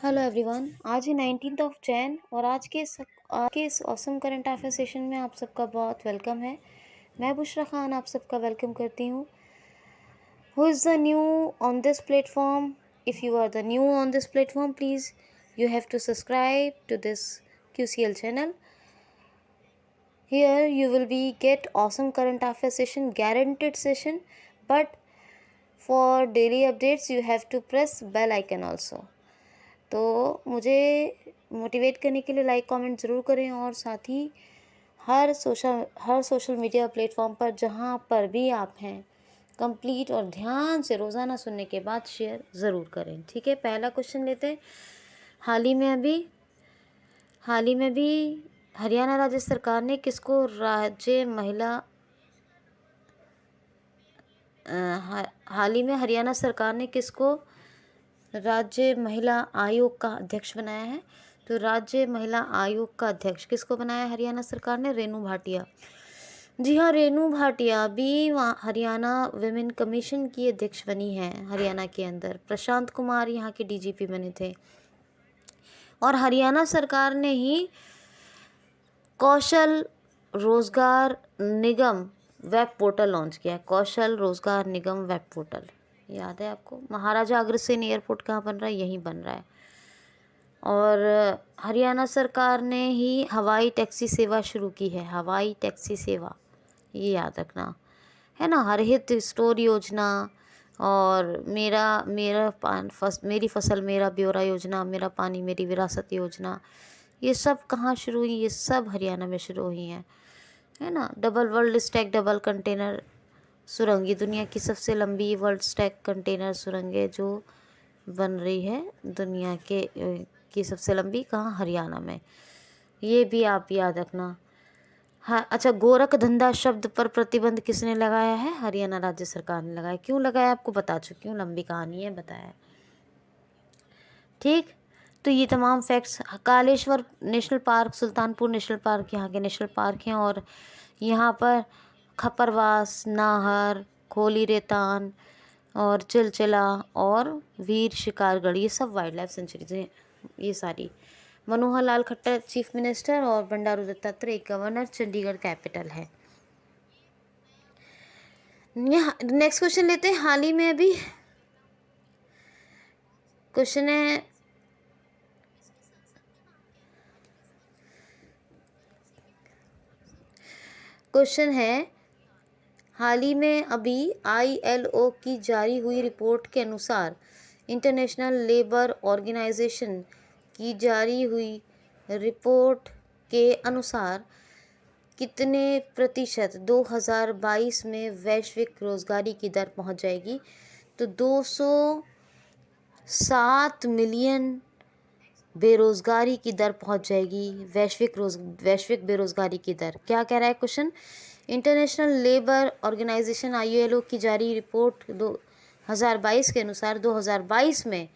Hello everyone. आज ही 19th of Jain और आज के इस ऑसम करंट अफेयर सेशन में आप सबका बहुत वेलकम है। मैं बुशरा खान आप सबका वेलकम करती हूँ। Who is the new on this platform? If you are the new on this platform, please you have to subscribe to this QCL channel. Here you will be get awesome current affairs session, guaranteed session, but for daily updates you have to press bell icon also. तो मुझे motivate करने के लिए like comment ज़रूर करें और साथ ही हर social media platform पर जहाँ पर भी आप हैं कंप्लीट और ध्यान से रोज़ाना सुनने के बाद शेयर ज़रूर करें। ठीक है, पहला क्वेश्चन लेते हैं। हाल ही में भी हरियाणा राज्य सरकार ने किसको राज्य महिला हाल ही में हरियाणा सरकार ने किसको राज्य महिला आयोग का अध्यक्ष बनाया है? तो राज्य महिला आयोग का अध्यक्ष किसको बनाया हरियाणा सरकार ने? रेणु भाटिया। जी हाँ, रेणु भाटिया भी हरियाणा विमेन कमीशन की अध्यक्ष बनी है हरियाणा के अंदर। प्रशांत कुमार यहाँ के डीजीपी बने थे और हरियाणा सरकार ने ही कौशल रोजगार निगम वेब पोर्टल लॉन्च किया है। कौशल रोजगार निगम वेब पोर्टल याद है आपको? महाराजा अग्रसेन एयरपोर्ट कहाँ बन रहा है? यहीं बन रहा है। और हरियाणा सरकार ने ही हवाई टैक्सी सेवा शुरू की है। हवाई टैक्सी सेवा, ये याद रखना है ना। हर हित स्टोर योजना और मेरी फसल मेरा ब्यौरा योजना, मेरा पानी मेरी विरासत योजना, ये सब कहाँ शुरू हुई? ये सब हरियाणा में शुरू हुई हैं, है ना। Double world stack double container सुरंग, ये दुनिया की सबसे लंबी वर्ल्ड स्टैक कंटेनर सुरंग है जो बन रही है दुनिया की सबसे लंबी। कहाँ? हरियाणा में। ये भी आप याद रखना। हाँ, अच्छा, गोरख धंधा शब्द पर प्रतिबंध किसने लगाया है? हरियाणा राज्य सरकार ने लगाया। क्यों लगाया आपको बता चुकी हूँ, लंबी कहानी है, बताया। ठीक, तो ये तमाम facts. Kaleshwar national park, Sultanpur national park यहाँ के नेशनल पार्क हैं और यहाँ पर खपरवास, नाहर, खोली रेतान और चिलचिला और वीर शिकारगढ़, ये सब वाइल्ड लाइफ सेंचुरीज हैं। ये सारी। मनोहर लाल खट्टर चीफ मिनिस्टर और बंडारू दत्तात्रेय गवर्नर, चंडीगढ़ कैपिटल है। नेक्स्ट क्वेश्चन लेते हैं। हाल ही में अभी क्वेश्चन है हाल ही में अभी ILO की जारी हुई रिपोर्ट के अनुसार, इंटरनेशनल लेबर ऑर्गेनाइजेशन की जारी हुई रिपोर्ट के अनुसार कितने प्रतिशत 2022 में वैश्विक रोजगारी की दर पहुंच जाएगी? तो 207 मिलियन बेरोजगारी की दर पहुंच जाएगी। वैश्विक बेरोजगारी की दर। क्या कह रहा है question? International labour organisation ILO की जारी रिपोर्ट 2022 के अनुसार 2022 में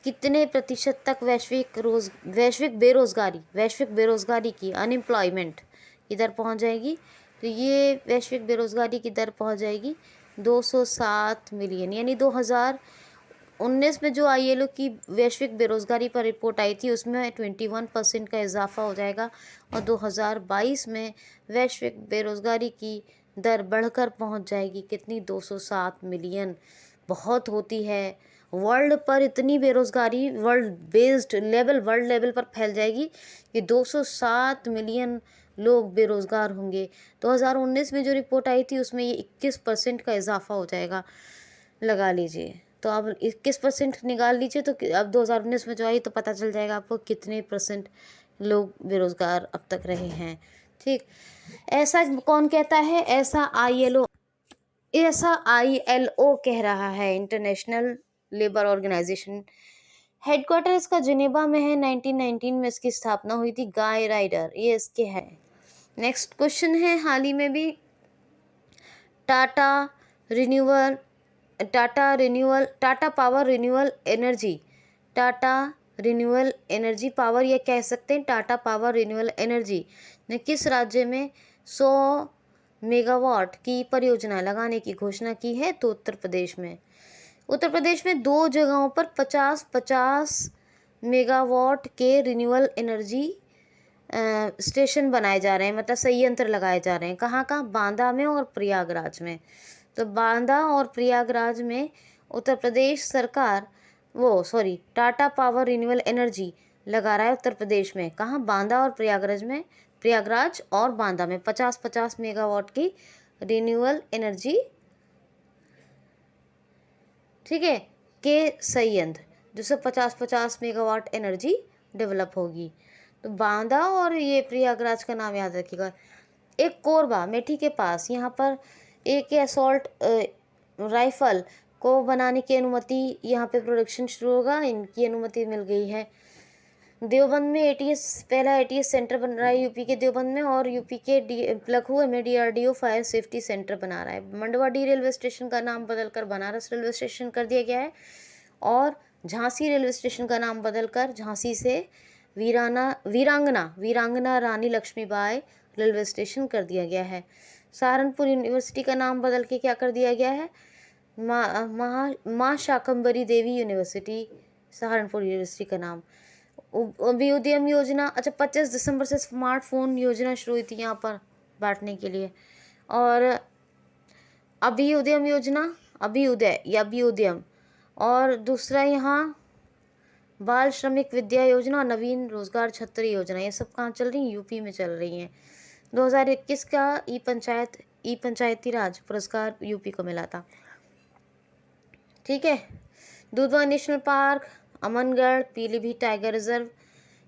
कितने प्रतिशत तक वैश्विक बेरोजगारी की, अनएम्प्लॉयमेंट की दर पहुंच जाएगी? तो ये वैश्विक बेरोजगारी की दर पहुंच जाएगी 207 मिलियन। यानी 2019 में जो ILO की वैश्विक बेरोजगारी पर रिपोर्ट आई थी उसमें 21% का इजाफा हो जाएगा और 2022 में वैश्विक बेरोजगारी की दर बढ़कर पहुंच जाएगी कितनी? 207 मिलियन। बहुत होती है। वर्ल्ड पर इतनी बेरोजगारी वर्ल्ड लेवल पर फैल जाएगी कि 207 मिलियन लोग बेरोजगार होंगे। 2019 में जो रिपोर्ट आई थी उसमें ये 21% का इजाफा हो जाएगा, लगा लीजिए। तो अब 21% निकाल लीजिए तो अब 2019 में जो आई तो पता चल जाएगा आपको कितने % लोग बेरोजगार अब तक रहे हैं। ठीक, ऐसा कौन कहता है? ऐसा ILO कह रहा है, इंटरनेशनल लेबर ऑर्गेनाइजेशन। हेडक्वार्टर इसका जिनेवा में है। 1919 में इसकी स्थापना हुई थी। गाय राइडर ये इसके है। नेक्स्ट क्वेश्चन है, हाल ही में भी Tata power renewable energy power, ये कह सकते हैं टाटा पावर रिन्यूएबल एनर्जी ने किस राज्य में 100 मेगावाट की परियोजना लगाने की घोषणा की है? तो उत्तर प्रदेश में। उत्तर प्रदेश में 2 जगहों पर 50-50 मेगावाट के रिन्यूएबल एनर्जी स्टेशन बनाए जा रहे हैं, मतलब संयंत्र लगाए जा रहे हैं। कहाँ कहाँ? बांदा में और प्रयागराज में। तो बांदा और प्रयागराज में उत्तर प्रदेश सरकार टाटा पावर रिन्यूएबल एनर्जी लगा रहा है उत्तर प्रदेश में। कहाँ? बांदा और प्रयागराज में, प्रयागराज और बांदा में 50-50 मेगावाट की रिन्यूएबल एनर्जी, ठीक है, के संयंत्र, जिससे 50-50 मेगावाट एनर्जी डेवलप होगी। तो बांदा और ये प्रयागराज का नाम याद रखिएगा। एक कोरबा मेठी के पास, यहाँ पर एक असॉल्ट राइफल को बनाने की अनुमति, यहाँ पे प्रोडक्शन शुरू होगा, इनकी अनुमति मिल गई है। देवबंद में पहला ATS सेंटर बन रहा है यूपी के देवबंद में, और यूपी के लखनऊ में DRDO फायर सेफ्टी सेंटर बना रहा है। मंडवाडी रेलवे स्टेशन का नाम बदलकर बनारस रेलवे स्टेशन कर दिया गया है, और झांसी रेलवे स्टेशन का नाम बदलकर झांसी से वीरांगना रानी लक्ष्मीबाई रेलवे स्टेशन कर दिया गया है। सहारनपुर यूनिवर्सिटी का नाम बदल के क्या कर दिया गया है? माँ शाकंभरी देवी यूनिवर्सिटी, सहारनपुर यूनिवर्सिटी का नाम। अभ्युदयम योजना, अच्छा 25 दिसंबर से स्मार्टफोन योजना शुरू हुई थी यहाँ पर बांटने के लिए। और अभ्युदयम योजना, अभ्युदयम, और दूसरा यहाँ बाल श्रमिक विद्या योजना और नवीन रोजगार छतरी योजना, ये सब कहाँ चल रही हैं? यूपी में चल रही हैं। 2021 का ई पंचायती राज पुरस्कार यूपी को मिला था, ठीक है। Dudhwa national park, Amangarh, Pilibhit tiger reserve,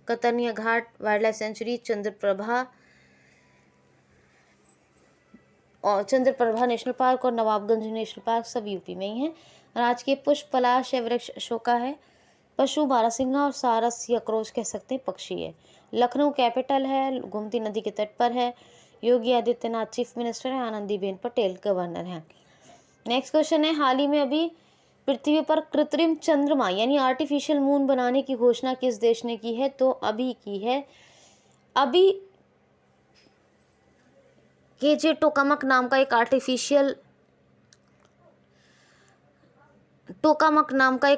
Katarniya Ghat wildlife sanctuary, Chandraprabha national park और नवाबगंज नेशनल पार्क सब यूपी में ही हैं। राजकीय पुष्प पलाश या वृक्ष अशोका है। पशु बारहसिंगा और सारस या क्रोच कह सकते हैं, पक्षी है। लखनऊ कैपिटल है, गोमती नदी के तट पर है। योगी आदित्यनाथ चीफ मिनिस्टर है, आनंदीबेन पटेल गवर्नर हैं। नेक्स्ट क्वेश्चन है, हाल ही में अभी पृथ्वी पर कृत्रिम चंद्रमा यानी आर्टिफिशियल मून बनाने की घोषणा किस देश ने की है? तो अभी की है। अभी केजे टोकामक नाम का एक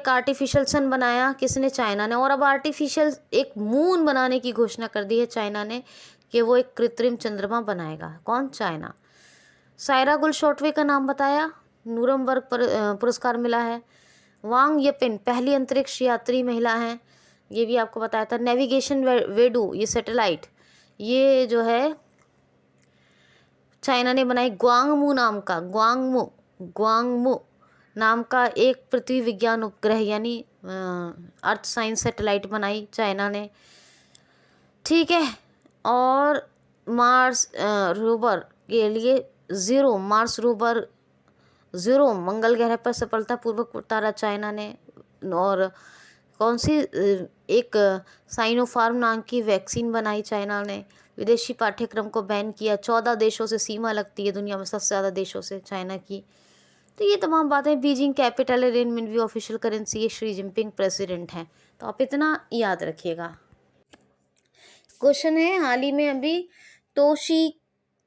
आर्टिफिशियल सन बनाया, किसने? चाइना ने। और अब आर्टिफिशियल एक मून बनाने की घोषणा कर दी है चाइना ने कि वो एक कृत्रिम चंद्रमा बनाएगा। कौन? चाइना। सायरा गुल शॉर्टवे का नाम बताया, नूरमबर्ग पुरस्कार मिला है। वांग येपिन पहली अंतरिक्ष यात्री महिला हैं, ये भी आपको बताया था। नेविगेशन वेडू, ये सैटेलाइट, ये जो है चाइना ने बनाई। ग्वांगमू नाम का एक पृथ्वी विज्ञान उपग्रह यानी अर्थ साइंस सैटेलाइट बनाई चाइना ने, ठीक है। और मार्स रोवर के लिए मार्स रोवर जीरो मंगल ग्रह पर सफलतापूर्वक उतारा चाइना ने। और कौन सी एक साइनोफार्म नाम की वैक्सीन बनाई चाइना ने। विदेशी पाठ्यक्रम को बैन किया। 14 देशों से सीमा लगती है दुनिया में, सबसे ज़्यादा देशों से चाइना की। तो ये तमाम बातें। बीजिंग कैपिटल है, रेनमिनवी ऑफिशियल करेंसी है, शी जिनपिंग प्रेसिडेंट हैं। तो आप इतना याद रखिएगा। क्वेश्चन है, हाल ही में अभी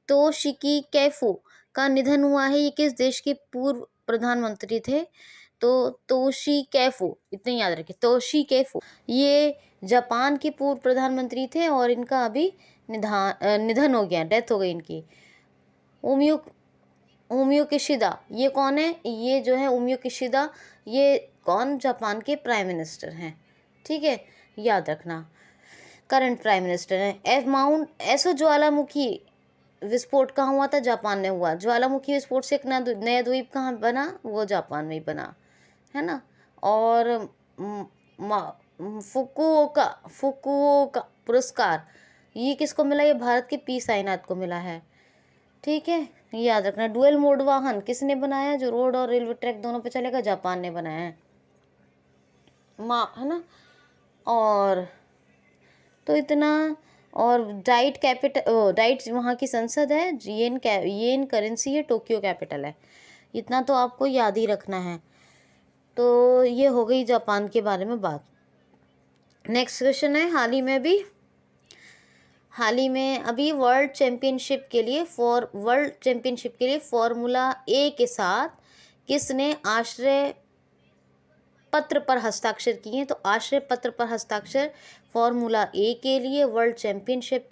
तोशिकी कैफो का निधन हुआ है, ये किस देश के पूर्व प्रधानमंत्री थे? तो तोशी कैफो, इतने याद रखिए, तोशी कैफो ये जापान के पूर्व प्रधानमंत्री थे और इनका अभी निधन हो गया, डेथ हो गई इनकी। ओमियो किशिदा, ये कौन है? ये जो है ओमियो किशिदा, ये कौन? जापान के प्राइम मिनिस्टर हैं, ठीक है, याद रखना, करंट प्राइम मिनिस्टर हैं। माउंट एसो ज्वालामुखी विस्फोट कहाँ हुआ था? जापान में हुआ। ज्वालामुखी विस्फोट से एक नया द्वीप कहाँ बना? वो जापान में ही बना, है ना। और फुकुओका पुरस्कार ये किसको मिला? ये भारत के पी साईनाथ को मिला है, ठीक है, याद रखना। डुअल मोड वाहन किसने बनाया? जो रोड और रेलवे ट्रैक दोनों पे चलेगा, जापान ने बनाया है, है ना। और तो इतना। और डाइट वहाँ की संसद है, येन करेंसी है, टोक्यो कैपिटल है। इतना तो आपको याद ही रखना है। तो ये हो गई जापान के बारे में बात। नेक्स्ट क्वेश्चन है, हाल ही में अभी वर्ल्ड चैंपियनशिप के लिए फॉर्मूला ए के साथ किसने आश्रय पत्र पर हस्ताक्षर किए हैं? तो आश्रय पत्र पर हस्ताक्षर फॉर्मूला ए के लिए, वर्ल्ड चैंपियनशिप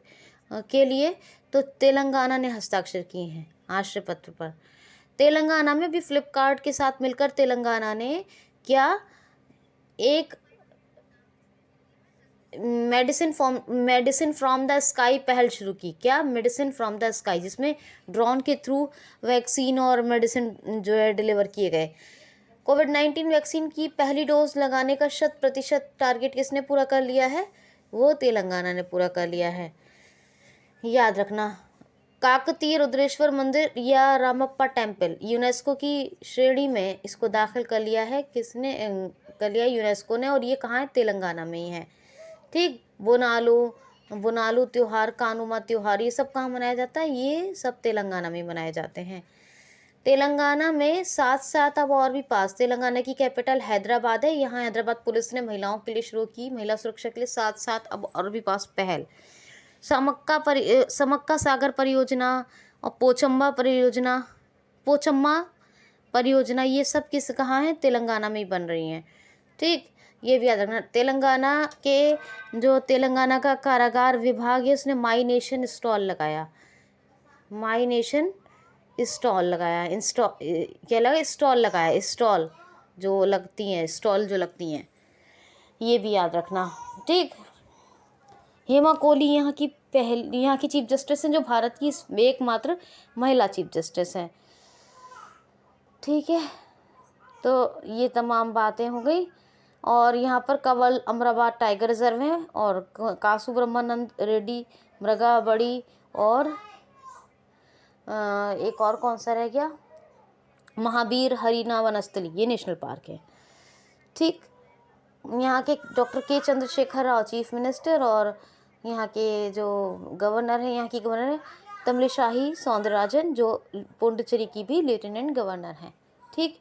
के लिए तो तेलंगाना ने हस्ताक्षर किए हैं आश्रय पत्र पर। तेलंगाना में भी फ्लिपकार्ट के साथ मिलकर तेलंगाना ने क्या एक मेडिसिन फ्रॉम द स्काई पहल शुरू की। क्या? मेडिसिन फ्रॉम द स्काई, जिसमें ड्रोन के थ्रू वैक्सीन और मेडिसिन जो है डिलीवर किए गए। कोविड-19 वैक्सीन की पहली डोज लगाने का 100% टारगेट किसने पूरा कर लिया है? वो तेलंगाना ने पूरा कर लिया है, याद रखना। काकतीय रुद्रेश्वर मंदिर या रामप्पा टेम्पल यूनेस्को की श्रेणी में इसको दाखिल कर लिया है। किसने कर लिया? यूनेस्को ने। और ये कहाँ है? तेलंगाना में ही है। ठीक। बोनालू त्योहार, कानुमा त्योहार, ये सब कहाँ मनाया जाता है? ये सब तेलंगाना में मनाए जाते हैं। तेलंगाना में साथ साथ अब और भी पास, तेलंगाना की कैपिटल हैदराबाद है। यहाँ हैदराबाद पुलिस ने महिलाओं के लिए शुरू की महिला सुरक्षा के लिए साथ साथ अब और भी पास पहल। समक्का सागर परियोजना और पोचम्मा परियोजना ये सब कहाँ है? तेलंगाना में ही बन रही हैं। ठीक। ये भी याद रखना। तेलंगाना का कारागार विभाग है, उसने माई नेशन स्टॉल लगाया। स्टॉल जो लगती हैं, ये भी याद रखना। ठीक। हेमा कोहली यहाँ की चीफ जस्टिस हैं, जो भारत की एकमात्र महिला चीफ जस्टिस हैं। ठीक है, तो ये तमाम बातें हो गई। और यहाँ पर कवल अमराबाद टाइगर रिजर्व है और कासु ब्रह्मानंद रेड्डी मृगा बड़ी और एक और कौन सा रह गया? महावीर हरिना वनस्थली, ये नेशनल पार्क है। ठीक। यहाँ के डॉक्टर के चंद्रशेखर राव चीफ मिनिस्टर और यहाँ के जो गवर्नर है तमिलिसाई सौंदरराजन, जो पुडुचेरी की भी लेफ्टिनेंट गवर्नर हैं। ठीक,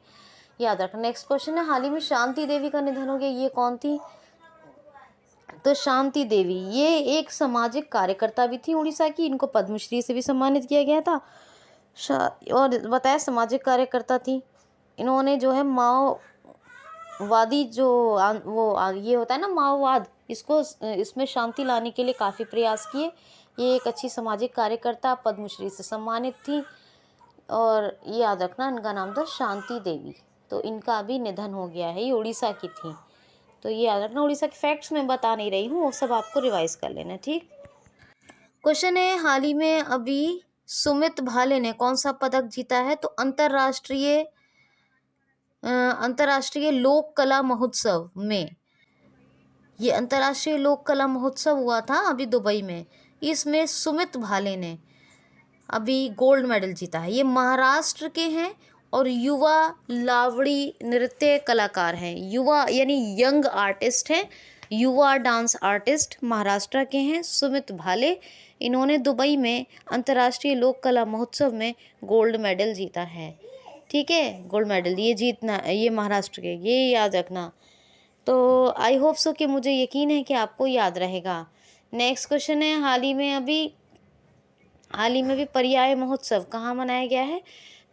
याद रखना। नेक्स्ट क्वेश्चन है, हाल ही में शांति देवी का निधन हो गया, ये कौन थी? तो शांति देवी ये एक सामाजिक कार्यकर्ता भी थी उड़ीसा की, इनको पद्मश्री से भी सम्मानित किया गया था। और बताया सामाजिक कार्यकर्ता थी। इन्होंने जो है माओवादी ये होता है ना माओवाद, इसमें शांति लाने के लिए काफ़ी प्रयास किए। ये एक अच्छी सामाजिक कार्यकर्ता पद्मश्री से सम्मानित थी। और ये याद रखना, इनका नाम था शांति देवी। तो इनका भी निधन हो गया है, ये उड़ीसा की थी। तो ये याद रखना। उड़ीसा के फैक्ट्स मैं बता नहीं रही हूँ, वो सब आपको रिवाइज कर लेना। ठीक। क्वेश्चन है, हाल ही में अभी सुमित भाले ने कौन सा पदक जीता है? तो अंतर्राष्ट्रीय लोक कला महोत्सव में, ये अंतर्राष्ट्रीय लोक कला महोत्सव हुआ था अभी दुबई में, इसमें सुमित भाले ने अभी गोल्ड मेडल जीता है। ये महाराष्ट्र के हैं और युवा लावड़ी नृत्य कलाकार हैं। युवा यानी यंग आर्टिस्ट हैं, युवा डांस आर्टिस्ट महाराष्ट्र के हैं सुमित भाले। इन्होंने दुबई में अंतर्राष्ट्रीय लोक कला महोत्सव में गोल्ड मेडल जीता है। ठीक है, गोल्ड मेडल ये महाराष्ट्र के, ये याद रखना। तो आई होप सो कि मुझे यकीन है कि आपको याद रहेगा। नेक्स्ट क्वेश्चन है, हाल ही में भी पर्याय महोत्सव कहाँ मनाया गया है?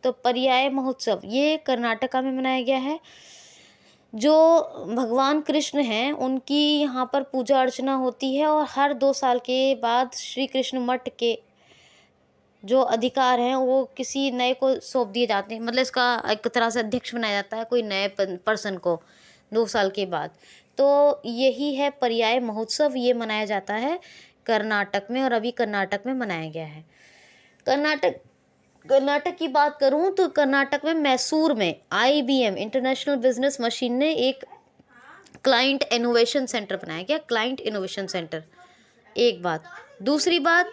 तो पर्याय महोत्सव ये कर्नाटका में मनाया गया है। जो भगवान कृष्ण हैं उनकी यहाँ पर पूजा अर्चना होती है और हर 2 साल के बाद श्री कृष्ण मठ के जो अधिकार हैं वो किसी नए को सौंप दिए जाते हैं। मतलब इसका एक तरह से अध्यक्ष बनाया जाता है कोई नए पर्सन को 2 साल के बाद। तो यही है पर्याय महोत्सव, ये मनाया जाता है कर्नाटक में और अभी कर्नाटक में मनाया गया है। कर्नाटक की बात करूं तो कर्नाटक में मैसूर में IBM इंटरनेशनल बिजनेस मशीन ने एक क्लाइंट इनोवेशन सेंटर बनाया गया, क्लाइंट इनोवेशन सेंटर। एक बात, दूसरी बात,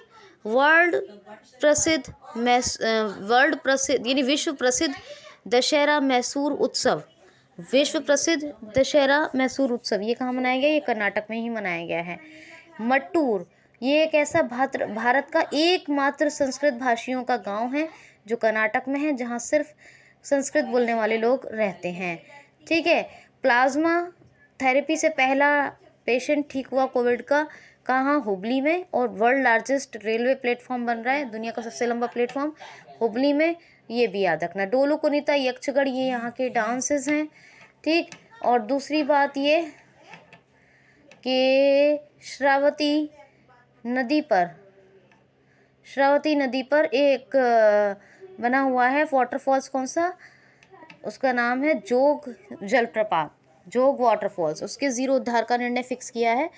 विश्व प्रसिद्ध दशहरा मैसूर उत्सव, विश्व प्रसिद्ध दशहरा मैसूर उत्सव ये कहाँ मनाया गया? ये कर्नाटक में ही मनाया गया है। मट्टूर ये एक ऐसा भारत का एकमात्र संस्कृत भाषियों का गांव है जो कर्नाटक में है, जहां सिर्फ संस्कृत बोलने वाले लोग रहते हैं। ठीक है, प्लाज्मा थेरेपी से पहला पेशेंट ठीक हुआ कोविड का, कहाँ? हुबली में। और वर्ल्ड लार्जेस्ट रेलवे प्लेटफॉर्म बन रहा है, दुनिया का सबसे लंबा प्लेटफॉर्म हुबली में, ये भी याद रखना। डोलू कुनीता यक्षगढ़ ये यहाँ के डांसेस हैं। ठीक, और दूसरी बात ये कि श्रावती नदी पर एक बना हुआ है वाटरफॉल्स, कौन सा, उसका नाम है जोग जलप्रपात, जोग वाटरफॉल्स। उसके जीरो उद्धार का निर्णय फिक्स किया है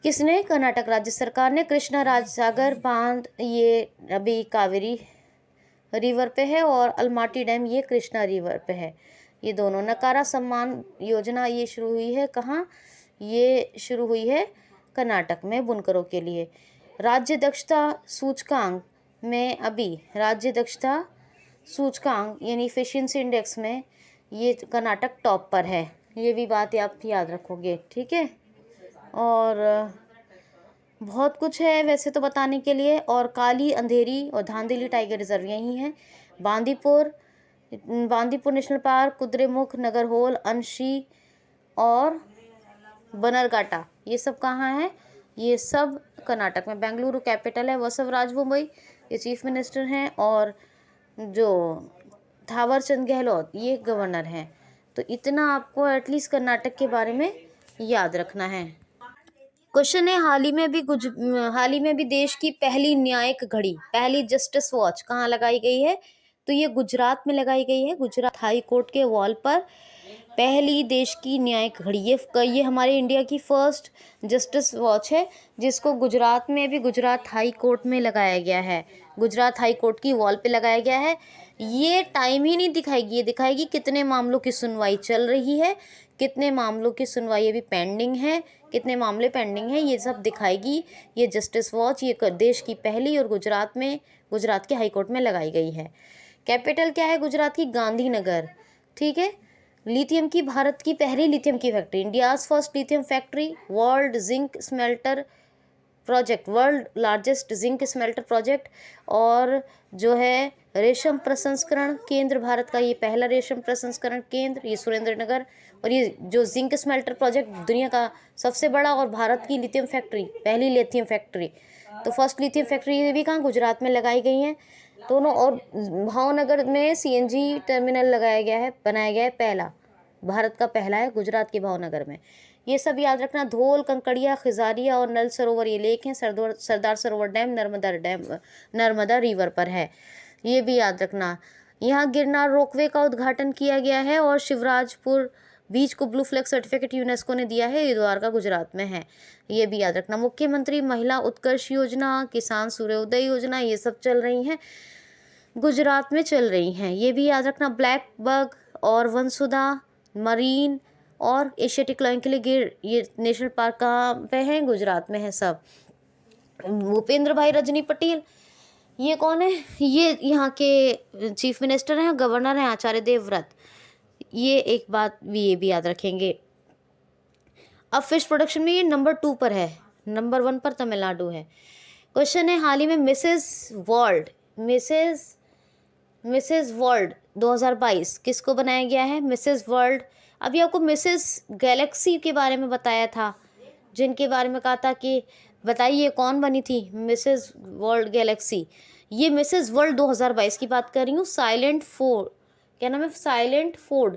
किसने? कर्नाटक राज्य सरकार ने। कृष्णा राज सागर बांध ये अभी कावेरी रिवर पे है, और अलमाटी डैम ये कृष्णा रिवर पे है। ये दोनों। नकारा सम्मान योजना ये शुरू हुई है कहाँ? ये शुरू हुई है कर्नाटक में बुनकरों के लिए। राज्य दक्षता सूचकांक में अभी राज्य दक्षता सूचकांक यानी एफिशिएंसी इंडेक्स में ये कर्नाटक टॉप पर है। ये भी बात आप याद रखोगे, ठीक है। और बहुत कुछ है वैसे तो बताने के लिए। और काली, अंधेरी और धांधली टाइगर रिजर्व यही हैं। बांदीपुर नेशनल पार्क, कुद्रेमुख, नगरहोल, अंशी और बनरघाटा ये सब कहाँ है? ये सब कर्नाटक में। बेंगलुरु कैपिटल है। बसवराज बोम्मई ये चीफ मिनिस्टर हैं, और जो थावरचंद गहलोत ये गवर्नर हैं। तो इतना आपको एटलीस्ट कर्नाटक के बारे में याद रखना है। क्वेश्चन है, हाल ही में भी देश की पहली न्यायिक घड़ी, पहली जस्टिस वॉच कहाँ लगाई गई है? तो ये गुजरात में लगाई गई है। गुजरात हाई कोर्ट के वॉल पर पहली देश की न्यायिक घड़ी, ये हमारे इंडिया की फर्स्ट जस्टिस वॉच है, जिसको गुजरात में भी गुजरात हाई कोर्ट में लगाया गया है। गुजरात हाई कोर्ट की वॉल पे लगाया गया है। ये टाइम ही नहीं दिखाएगी, ये दिखाएगी कितने मामलों की सुनवाई चल रही है, कितने मामलों की सुनवाई अभी पेंडिंग है, कितने मामले पेंडिंग हैं, ये सब दिखाएगी ये जस्टिस वॉच। ये देश की पहली और गुजरात के हाई कोर्ट में लगाई गई है। कैपिटल क्या है गुजरात की? गांधीनगर, ठीक है। लिथियम की भारत की पहली लिथियम की factory, India's first lithium factory, world zinc smelter project, world largest zinc smelter project. और जो है रेशम प्रसंस्करण केंद्र, भारत का ये पहला रेशम प्रसंस्करण केंद्र, ये सुरेंद्र नगर। और ये जो जिंक स्मेल्टर प्रोजेक्ट दुनिया का सबसे बड़ा, और भारत की लिथियम फैक्ट्री, पहली लिथियम फैक्ट्री। तो फर्स्ट लिथियम फैक्ट्री ये भी कहाँ? गुजरात में लगाई गई हैं दोनों। और भावनगर में सीएनजी टर्मिनल बनाया गया है, पहला, भारत का पहला है गुजरात के भावनगर में। ये सब याद रखना। धोल, कंकड़िया, खिजारिया और नल सरोवर ये लेक हैं। सरदार सरोवर डैम नर्मदा रिवर पर है, ये भी याद रखना। यहाँ गिरनार रोपवे का उद्घाटन किया गया है, और शिवराजपुर बीच को ब्लू फ्लैग सर्टिफिकेट यूनेस्को ने दिया है, ये द्वारका गुजरात में है, ये भी याद रखना। मुख्यमंत्री महिला उत्कर्ष योजना, किसान सूर्योदय योजना ये सब चल रही हैं, गुजरात में चल रही हैं, ये भी याद रखना। ब्लैक बग और वनसुधा मरीन और एशियाटिक लायन के लिए गिर ये नेशनल पार्क कहाँ पे है? गुजरात में है सब। भूपेंद्र भाई रजनी पटेल ये कौन है? ये यहाँ के चीफ मिनिस्टर हैं, गवर्नर हैं आचार्य देवव्रत। ये एक बात ये भी याद रखेंगे। अब फिश प्रोडक्शन में ये नंबर 2 पर है, नंबर 1 पर तमिलनाडु है। क्वेश्चन है, हाल ही में मिसेस वर्ल्ड 2022 किसको बनाया गया है? Mrs world. अभी आपको मिसेस गैलेक्सी के बारे में बताया था, जिनके बारे में कहा था कि बताइए कौन बनी थी मिसेस वर्ल्ड गैलेक्सी। ये मिसेस वर्ल्ड 2022 की बात कर रही हूँ। साइलेंट फोर्ड, क्या नाम है? साइलेंट फोर्ड,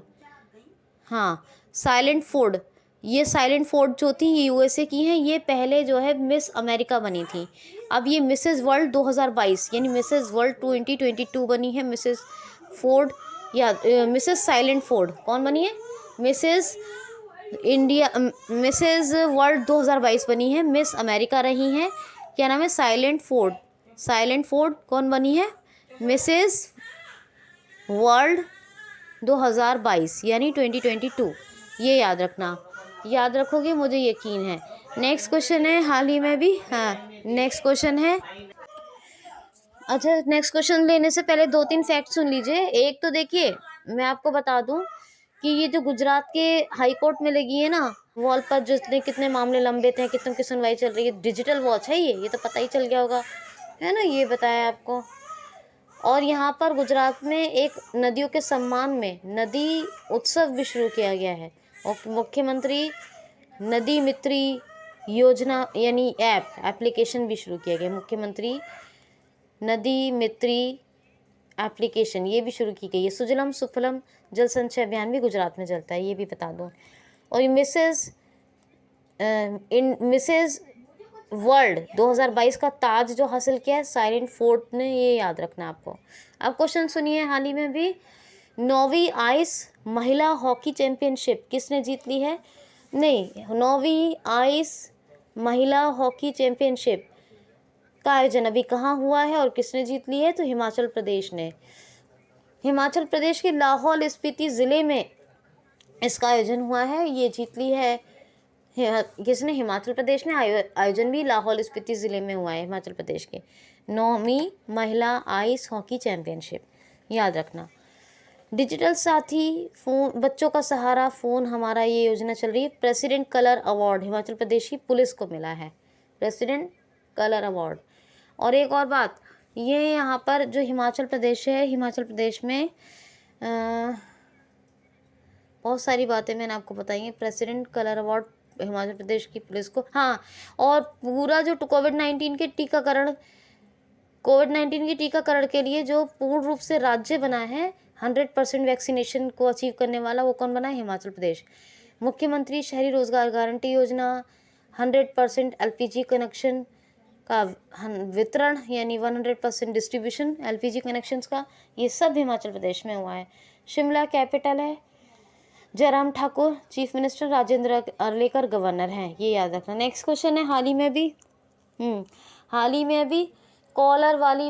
हाँ साइलेंट फोर्ड। ये साइलेंट फोर्ड जो थी ये यूएसए की हैं, ये पहले जो है मिस अमेरिका बनी थी। अब ये मिसेस वर्ल्ड 2022 यानी मिसेस वर्ल्ड 2022 बनी है मिसेस फोर्ड, या मिसेस साइलेंट फोर्ड कौन बनी है? मिसेस वर्ल्ड 2022 बनी है, मिस अमेरिका रही हैं, क्या नाम है? साइलेंट फोर्ड कौन बनी है? मिसेस वर्ल्ड 2022 यानी 2022, ये याद रखना, याद रखोगे मुझे यकीन है। नेक्स्ट क्वेश्चन है, हाल ही में भी, हाँ नेक्स्ट क्वेश्चन है। अच्छा, नेक्स्ट क्वेश्चन लेने से पहले 2-3 फैक्ट सुन लीजिए। एक तो देखिए, मैं आपको बता दूं कि ये जो गुजरात के हाई कोर्ट में लगी है ना वॉल पर, जितने कितने मामले लंबित हैं, कितनों की सुनवाई चल रही है, डिजिटल वॉच है ये तो पता ही चल गया होगा, है ना, ये बताया आपको। और यहाँ पर गुजरात में एक नदियों के सम्मान में नदी उत्सव भी शुरू किया गया है, और मुख्यमंत्री नदी मित्री योजना यानी एप्लीकेशन भी शुरू किया गया। मुख्यमंत्री नदी मित्री एप्लीकेशन ये भी शुरू की गई है। सुजलम सुफलम जल संचय अभियान भी गुजरात में चलता है, ये भी बता दूँ। और ये मिसेज वर्ल्ड 2022 का ताज जो हासिल किया है साइलेंट फोर्ट ने, ये याद रखना है आपको। अब क्वेश्चन सुनिए, हाल ही में भी 9वीं आइस महिला हॉकी चैंपियनशिप किसने जीत ली है? नहीं, 9वीं आइस महिला हॉकी चैंपियनशिप का आयोजन अभी कहाँ हुआ है और किसने जीत ली है? तो हिमाचल प्रदेश ने। हिमाचल प्रदेश के लाहौल स्पीति ज़िले में इसका आयोजन हुआ है, ये जीत ली है किसने? हिमाचल प्रदेश ने। आयोजन भी लाहौल स्पीति ज़िले में हुआ है हिमाचल प्रदेश के। 9वीं महिला आइस हॉकी चैंपियनशिप, याद रखना। डिजिटल साथी फ़ोन बच्चों का सहारा फ़ोन हमारा, ये योजना चल रही है। President colour award Himachal Pradesh की पुलिस को मिला है, प्रेसिडेंट कलर अवार्ड। और एक और बात, ये यहाँ पर जो हिमाचल प्रदेश है, हिमाचल प्रदेश में बहुत सारी बातें मैंने आपको बताई हैं। President colour award Himachal Pradesh की पुलिस को, हाँ। और पूरा जो कोविड-19 के टीकाकरण के लिए जो पूर्ण रूप से राज्य बना है 100% वैक्सीनेशन को अचीव करने वाला, वो कौन बना है? हिमाचल प्रदेश। मुख्यमंत्री शहरी रोजगार गारंटी योजना, 100% एलपीजी कनेक्शन का वितरण, यानी 100% डिस्ट्रीब्यूशन एलपीजी कनेक्शंस का, ये सब हिमाचल प्रदेश में हुआ है। शिमला कैपिटल है। Jairam Thakur chief minister, Rajendra Arlekar governor हैं, ये याद रखना। नेक्स्ट क्वेश्चन है, हाल ही में अभी कॉलर वाली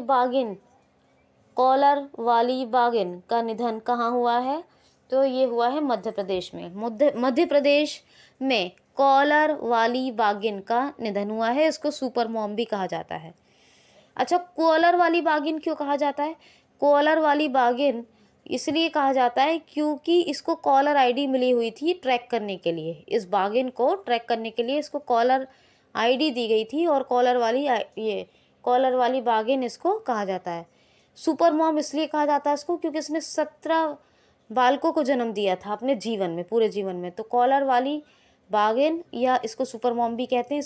बागिन का निधन कहाँ हुआ है? तो ये हुआ है मध्य प्रदेश में। मध्य प्रदेश में कॉलर वाली बागिन का निधन हुआ है। इसको सुपर मॉम भी कहा जाता है। अच्छा, कॉलर वाली बागिन क्यों कहा जाता है? कॉलर वाली बागिन इसलिए कहा जाता है क्योंकि इसको कॉलर आईडी मिली हुई थी ट्रैक करने के लिए। इस बागिन को ट्रैक करने के लिए इसको कॉलर आईडी दी गई थी, और कॉलर वाली बागिन इसको कहा जाता है। सुपर मॉम इसलिए कहा जाता है इसको क्योंकि इसने 17 बालकों को जन्म दिया था अपने जीवन में, पूरे जीवन में। तो कॉलर वाली बागिन, या इसको सुपर मॉम भी कहते हैं।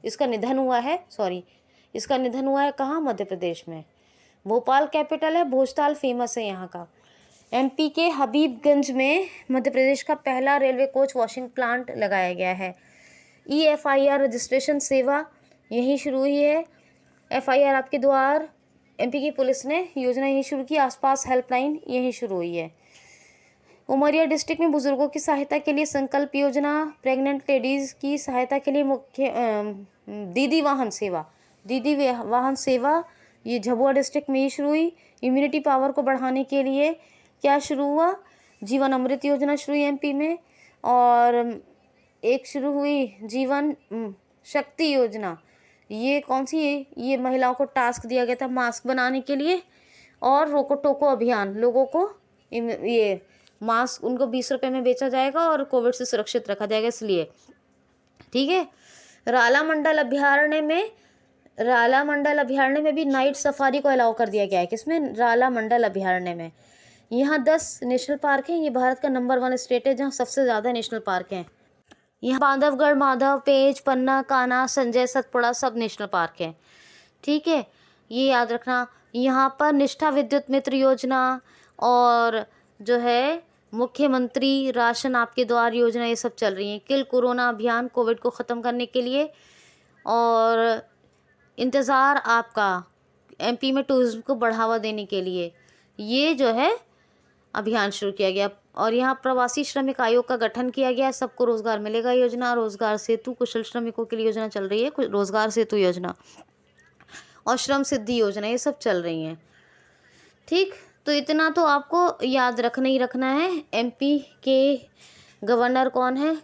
इसका निधन हुआ है कहाँ? मध्य प्रदेश में। भोपाल कैपिटल है, भोजताल फेमस है यहाँ का। एमपी के हबीबगंज में मध्य प्रदेश का पहला रेलवे कोच वॉशिंग प्लांट लगाया गया है। EFIR रजिस्ट्रेशन सेवा यहीं शुरू हुई है। FIR आपके द्वार, एमपी की पुलिस ने योजना यहीं शुरू की। आसपास हेल्पलाइन यहीं शुरू हुई है। उमरिया डिस्ट्रिक्ट में बुजुर्गों की सहायता के लिए संकल्प योजना, प्रेग्नेंट लेडीज़ की सहायता के लिए दीदी वाहन सेवा, ये झाबुआ डिस्ट्रिक्ट में ही शुरू हुई। इम्यूनिटी पावर को बढ़ाने के लिए क्या शुरू हुआ? जीवन अमृत योजना शुरू हुई एमपी में। और एक शुरू हुई जीवन शक्ति योजना, ये कौन सी है? ये महिलाओं को टास्क दिया गया था मास्क बनाने के लिए। और रोको टोको अभियान, लोगों को ये मास्क उनको 20 रुपये में बेचा जाएगा और कोविड से सुरक्षित रखा जाएगा, इसलिए। ठीक है। राला मंडल अभ्यारण्य में भी नाइट सफारी को अलाउ कर दिया गया है। किसमें? राला मंडल अभ्यारण्य में। यहाँ 10 नेशनल पार्क हैं। ये भारत का नंबर 1 स्टेट है जहाँ सबसे ज़्यादा नेशनल पार्क हैं। यहाँ बांधवगढ़, माधव, पेंच, पन्ना, कान्हा, संजय, सतपुड़ा सब नेशनल पार्क हैं। ठीक है, ये याद रखना। यहाँ पर निष्ठा विद्युत मित्र योजना और जो है मुख्यमंत्री राशन आपके द्वार योजना, ये सब चल रही हैं। किल कोरोना अभियान, कोविड को ख़त्म करने के लिए। और इंतज़ार आपका, एमपी में टूरिज्म को बढ़ावा देने के लिए ये जो है अभियान शुरू किया गया। और यहाँ प्रवासी श्रमिक आयोग का गठन किया गया। सबको रोजगार मिलेगा योजना। रोजगार सेतु, कुशल श्रमिकों के लिए योजना चल रही है, रोजगार सेतु योजना। और श्रम सिद्धि योजना, ये सब चल रही हैं। ठीक, तो इतना तो आपको याद रखना ही रखना है। एमपी के गवर्नर कौन है?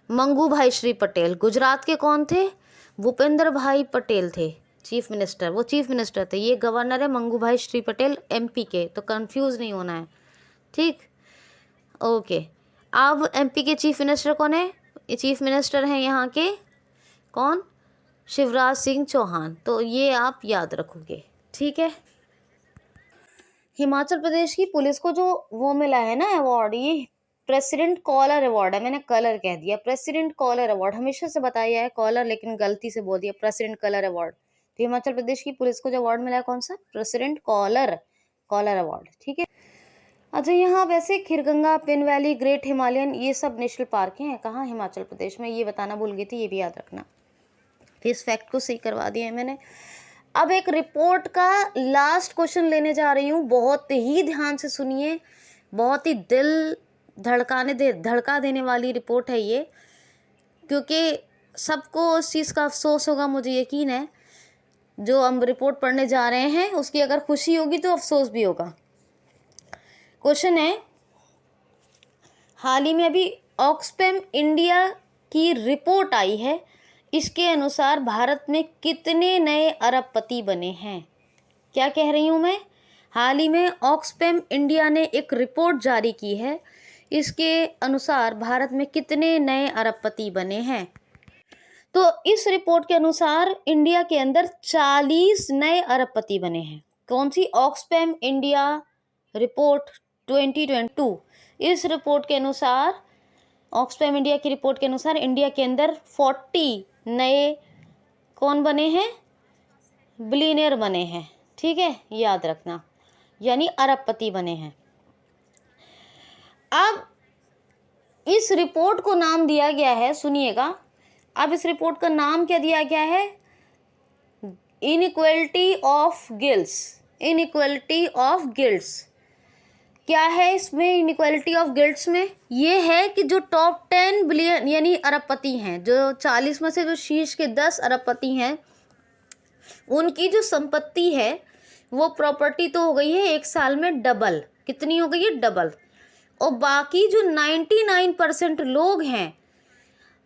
मंगू भाई श्री पटेल। गुजरात के कौन थे? भूपेंद्र भाई पटेल थे चीफ मिनिस्टर, वो चीफ मिनिस्टर थे। ये गवर्नर है मंगू भाई श्री पटेल एमपी के, तो कंफ्यूज नहीं होना है। ठीक, ओके। अब एमपी के चीफ मिनिस्टर कौन है? ये चीफ मिनिस्टर हैं यहाँ के कौन? शिवराज सिंह चौहान। तो ये आप याद रखोगे। ठीक है। हिमाचल प्रदेश की पुलिस को जो वो मिला है ना अवार्ड, ये प्रेसिडेंट कॉलर अवार्ड है। मैंने कलर कह दिया, प्रेसिडेंट कॉलर अवार्ड। हमेशा से बताया है कॉलर, लेकिन गलती से बोल दिया प्रेसिडेंट कलर अवार्ड। तो हिमाचल प्रदेश की पुलिस को जो अवार्ड मिला है कौन सा, प्रेसिडेंट कॉलर अवार्ड, ठीक है। अच्छा, यहाँ वैसे Kheerganga, pin valley, great Himalayan, ये सब नेशनल पार्क हैं कहाँ, हिमाचल प्रदेश में, ये बताना भूल गई थी, ये भी याद रखना। तो इस फैक्ट को सही करवा दिया है मैंने। अब एक रिपोर्ट का लास्ट क्वेश्चन लेने जा रही हूँ, बहुत ही ध्यान से सुनिए, बहुत ही दिल धड़का देने वाली रिपोर्ट है ये, क्योंकि सबको उस चीज़ का अफसोस होगा, मुझे यकीन है। जो हम रिपोर्ट पढ़ने जा रहे हैं उसकी अगर खुशी होगी तो अफसोस भी होगा। क्वेश्चन है, हाल ही में अभी ऑक्सफैम इंडिया की रिपोर्ट आई है, इसके अनुसार भारत में कितने नए अरबपति बने हैं। क्या कह रही हूँ मैं, हाल ही में ऑक्सफैम इंडिया ने एक रिपोर्ट जारी की है, इसके अनुसार भारत में कितने नए अरबपति बने हैं। तो इस रिपोर्ट के अनुसार इंडिया के अंदर 40 नए अरबपति बने हैं। कौन सी, ऑक्सफैम इंडिया रिपोर्ट 2022। इस रिपोर्ट के अनुसार, ऑक्सफैम इंडिया की रिपोर्ट के अनुसार इंडिया के अंदर 40 नए कौन बने हैं, बिलियनियर बने हैं, ठीक है, याद रखना, यानी अरबपति बने हैं। अब इस रिपोर्ट को नाम दिया गया है, सुनिएगा, अब इस रिपोर्ट का नाम क्या दिया गया है, inequality of guilds. Inequality of guilds क्या है इसमें, इनइक्वालिटी ऑफ गिल्ड्स में ये है कि जो टॉप 10 बिलियन यानी अरबपति हैं, जो 40 में से जो शीर्ष के 10 अरबपति हैं, उनकी जो संपत्ति है वो प्रॉपर्टी तो हो गई है एक साल में डबल। कितनी हो गई है, डबल। और बाकी जो 99% लोग हैं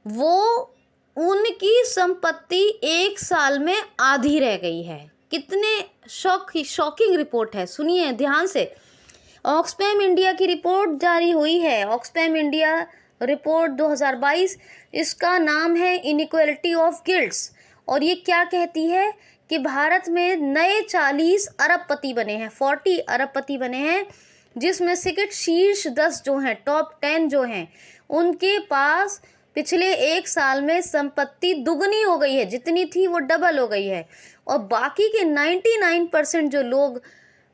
वो, उनकी संपत्ति एक साल में आधी रह गई है। कितने शॉकिंग रिपोर्ट है, सुनिए ध्यान से। ऑक्सफैम इंडिया की रिपोर्ट जारी हुई है, ऑक्सफैम इंडिया रिपोर्ट 2022, इसका नाम है इनइक्वालिटी ऑफ गिल्ड्स, और ये क्या कहती है कि भारत में नए 40 अरबपति बने हैं, 40 अरबपति बने हैं, जिसमें से कि शीर्ष 10 जो हैं, टॉप 10 जो हैं, उनके पास पिछले एक साल में संपत्ति दुगनी हो गई है, जितनी थी वो डबल हो गई है। और बाकी के 99% जो लोग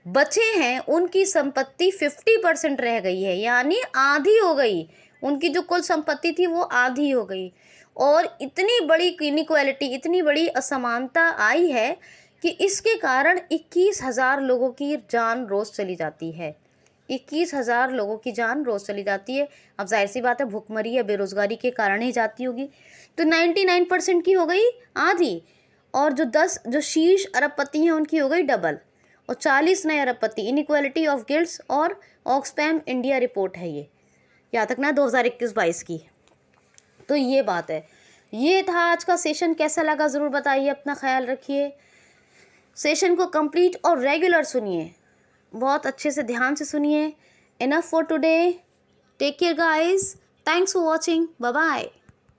बचे हैं उनकी संपत्ति 50% रह गई है, यानी आधी हो गई, उनकी जो कुल संपत्ति थी वो आधी हो गई। और इतनी बड़ी इनइक्वालिटी, इतनी बड़ी असमानता आई है कि इसके कारण 21,000 लोगों की जान रोज़ चली जाती है। 21,000 लोगों की जान रोज़ चली जाती है। अब जाहिर सी बात है, भुखमरी या बेरोज़गारी के कारण ही जाती होगी। तो 99% की हो गई आधी, और जो 10 जो शीर्ष अरबपति हैं उनकी हो गई डबल, और 40 नए अरबपति। इनइक्वालिटी ऑफ गिल्ड्स और ऑक्सफैम इंडिया रिपोर्ट है ये, याद रखना, 2021-22 की। तो ये बात है। ये था आज का सेशन, कैसा लगा ज़रूर बताइए, अपना ख्याल रखिए। सेशन को कंप्लीट और रेगुलर सुनिए, बहुत अच्छे से ध्यान से सुनिए। Enough for today, take care guys, thanks for watching, bye bye.